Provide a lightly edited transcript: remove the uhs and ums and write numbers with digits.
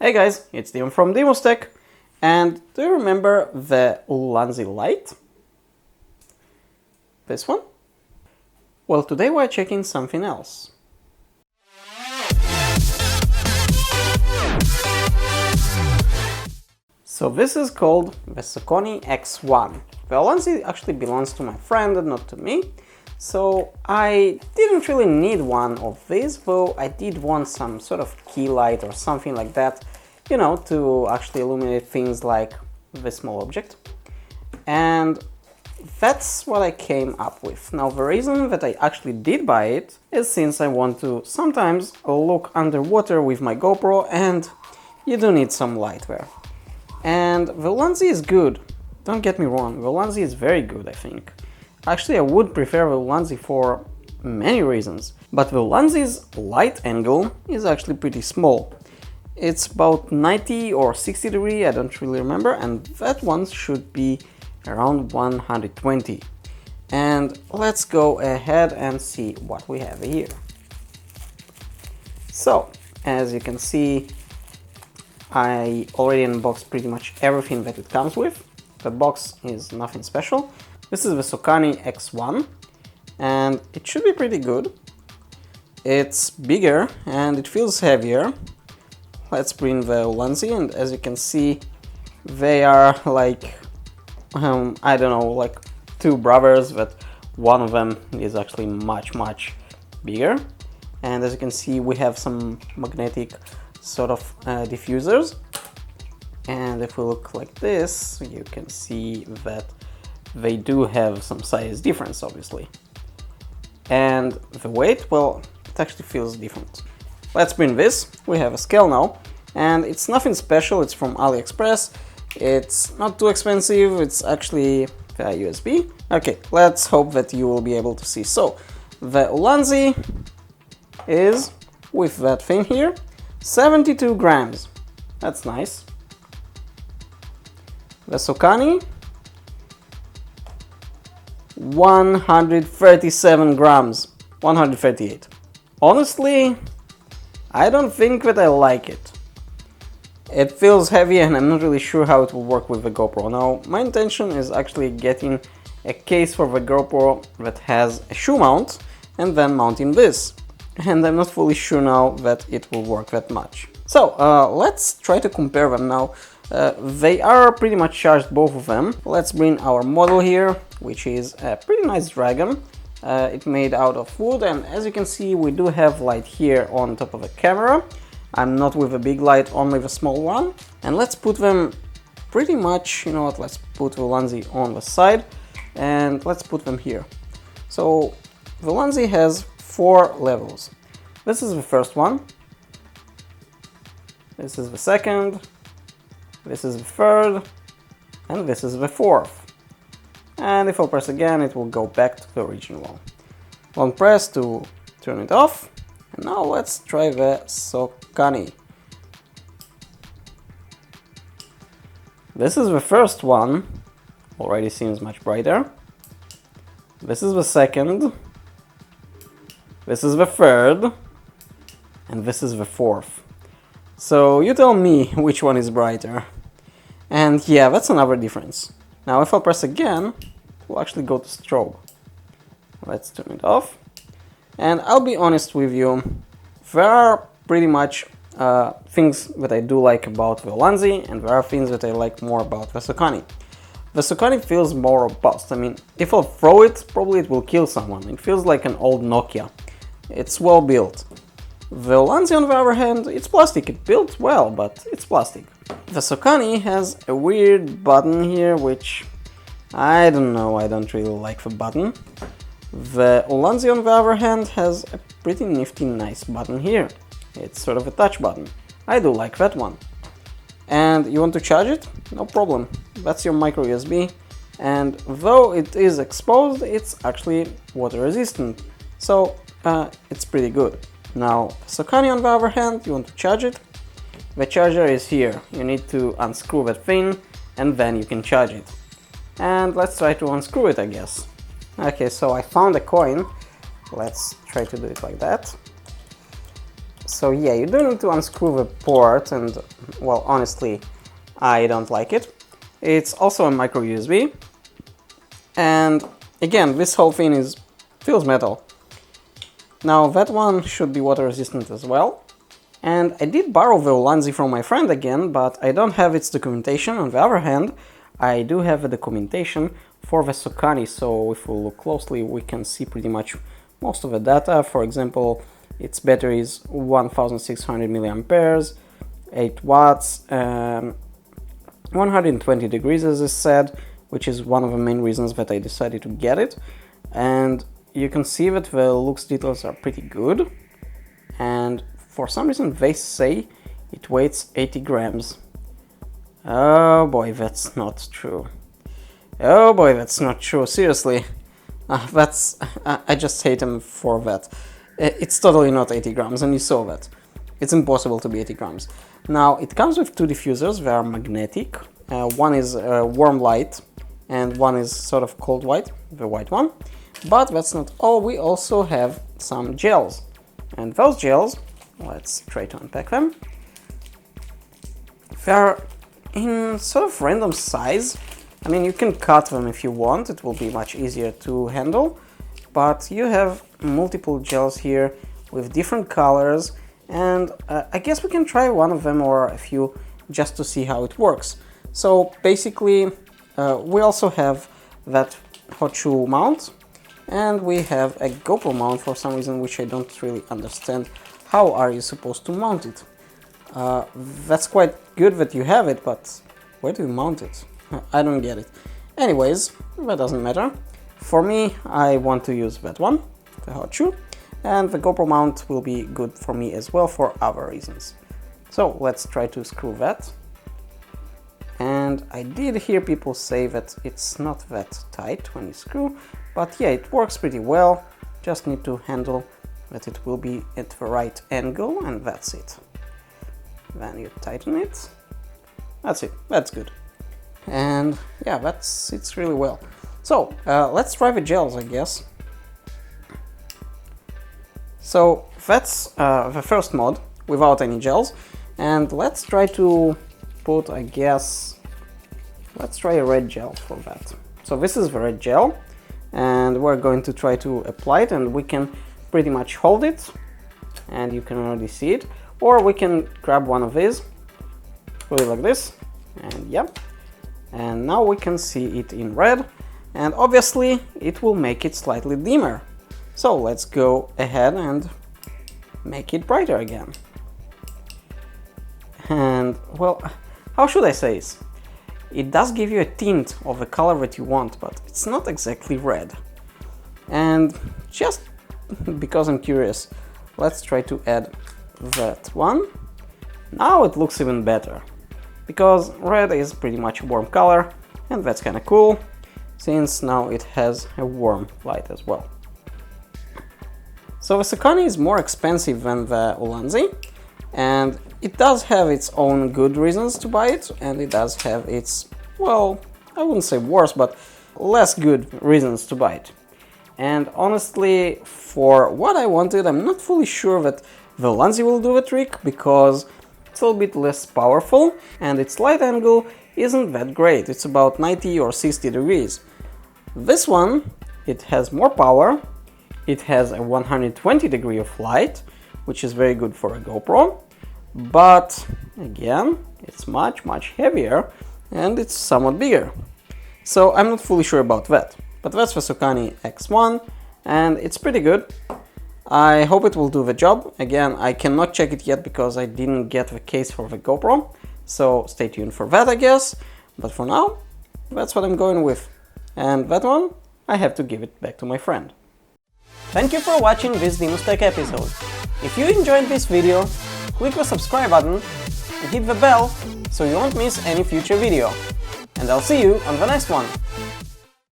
Hey guys, it's Dim from DimusTech, and do you remember the Ulanzi light? This one? Well, today we're checking something else. So this is called the Sokani X1. The Ulanzi actually belongs to my friend and not to me, so I didn't really need one of these, though I did want some sort of key light or something like that, you know, to actually illuminate things like this small object. And that's what I came up with. Now, the reason that I actually did buy it is since I want to sometimes look underwater with my GoPro, and you do need some light there. And the Ulanzi is good, don't get me wrong, the Ulanzi is very good, I think. Actually, I would prefer the Ulanzi for many reasons, but the Ulanzi's light angle is actually pretty small. It's about 90 or 60 degrees, I don't really remember, and that one should be around 120. And let's go ahead and see what we have here. So, as you can see, I already unboxed pretty much everything that it comes with. The box is nothing special. This is the Sokani X1, and it should be pretty good. It's bigger and it feels heavier. Let's bring the Ulanzi, and as you can see, they are like, I don't know, like two brothers, but one of them is actually much bigger. And as you can see, we have some magnetic sort of diffusers. And if we look like this, you can see that they do have some size difference, obviously. And the weight, well, it actually feels different. Let's bring this. We have a scale now, and it's nothing special. It's from AliExpress. It's not too expensive. It's actually USB. Okay, let's hope that you will be able to see. So, the Ulanzi is, with that thing here, 72 grams. That's nice. The Sokani, 137 grams, 138. Honestly, I don't think that I like it. It feels heavy and I'm not really sure how it will work with the GoPro. Now, my intention is actually getting a case for the GoPro that has a shoe mount and then mounting this. And I'm not fully sure now that it will work that much. So, let's try to compare them now. They are pretty much charged, both of them. Let's bring our model here, which is a pretty nice dragon. It's made out of wood, and as you can see, we do have light here on top of the camera. I'm not with a big light, only the small one. And let's put them pretty much, you know what, let's put the Ulanzi on the side, and let's put them here. So, the Ulanzi has 4 levels. This is the first one. This is the second. This is the third, and this is the fourth. And if I'll press again, it will go back to the original one. Long press to turn it off. And now let's try the Sokani. This is the first one, already seems much brighter. This is the second. This is the third. And this is the fourth. So you tell me which one is brighter. And yeah, that's another difference. Now if I'll press again, we'll actually go to strobe. Let's turn it off. And I'll be honest with you, there are pretty much things that I do like about the Ulanzi, and there are things that I like more about the Sokani. The Sokani feels more robust. I mean, if I'll throw it, probably it will kill someone. It feels like an old Nokia. It's well built. The Ulanzi, on the other hand, it's plastic. It built well, but it's plastic. The Sokani has a weird button here, which I don't know, I don't really like the button. The Ulanzi, on the other hand, has a pretty nifty, nice button here. It's sort of a touch button. I do like that one. And you want to charge it? No problem. That's your micro USB. And though it is exposed, it's actually water resistant. So it's pretty good. Now, Sokani, on the other hand, you want to charge it. The charger is here. You need to unscrew that thing and then you can charge it. And let's try to unscrew it, I guess. Okay, so I found a coin. Let's try to do it like that. So yeah, you do need to unscrew the port, and well, honestly, I don't like it. It's also a micro USB, and again, this whole thing feels metal. Now that one should be water resistant as well. And I did borrow the Ulanzi from my friend again, but I don't have its documentation. On the other hand, I do have the documentation for the Sokani, so if we look closely, we can see pretty much most of the data. For example, its battery is 1600 milliamperes, 8 watts, 120 degrees as I said, which is one of the main reasons that I decided to get it. And you can see that the looks details are pretty good, and for some reason they say it weighs 80 grams. Oh boy, that's not true. Oh boy, that's not true, seriously. I just hate him for that. It's totally not 80 grams, and you saw that. It's impossible to be 80 grams. Now, it comes with two diffusers. They are magnetic. One is warm light, and one is sort of cold white, the white one. But that's not all. We also have some gels. And those gels, let's try to unpack them. They're in sort of random size. I mean, you can cut them if you want. It will be much easier to handle. But you have multiple gels here with different colors, and I guess we can try one of them or a few just to see how it works. So basically, we also have that hot shoe mount, and we have a GoPro mount for some reason, which I don't really understand. How are you supposed to mount it? That's quite good that you have it, but where do you mount it? I don't get it. Anyways, that doesn't matter. For me, I want to use that one, the hot shoe, and the GoPro mount will be good for me as well for other reasons. So let's try to screw that. And I did hear people say that it's not that tight when you screw, but yeah, it works pretty well. Just need to handle that it will be at the right angle, and that's it. Then you tighten it. That's it, that's good. And yeah, that sits really well. So let's try the gels, I guess. So that's the first mod without any gels, and let's try to put, I guess, let's try a red gel for that. So this is the red gel, and we're going to try to apply it, and we can pretty much hold it, and you can already see it, or we can grab one of these, put it like this, and yeah, and now we can see it in red. And obviously it will make it slightly dimmer. So let's go ahead and make it brighter again. And well, how should I say this? It does give you a tint of the color that you want, but it's not exactly red. And just because I'm curious, let's try to add that one. Now it looks even better, because red is pretty much a warm color, and that's kind of cool, since now it has a warm light as well. So the Sokani is more expensive than the Ulanzi, and it does have its own good reasons to buy it, and it does have its, well, I wouldn't say worse, but less good reasons to buy it. And honestly, for what I wanted, I'm not fully sure that the Ulanzi will do the trick, because it's a little bit less powerful, and its light angle isn't that great. It's about 90 or 60 degrees. This one, it has more power, it has a 120 degree of light, which is very good for a GoPro, but again, it's much heavier, and it's somewhat bigger. So I'm not fully sure about that, but that's the Sokani X1, and it's pretty good. I hope it will do the job. Again, I cannot check it yet because I didn't get the case for the GoPro, so stay tuned for that, I guess. But for now, that's what I'm going with. And that one, I have to give it back to my friend. Thank you for watching this DimusTech episode. If you enjoyed this video, click the subscribe button and hit the bell so you won't miss any future video. And I'll see you on the next one.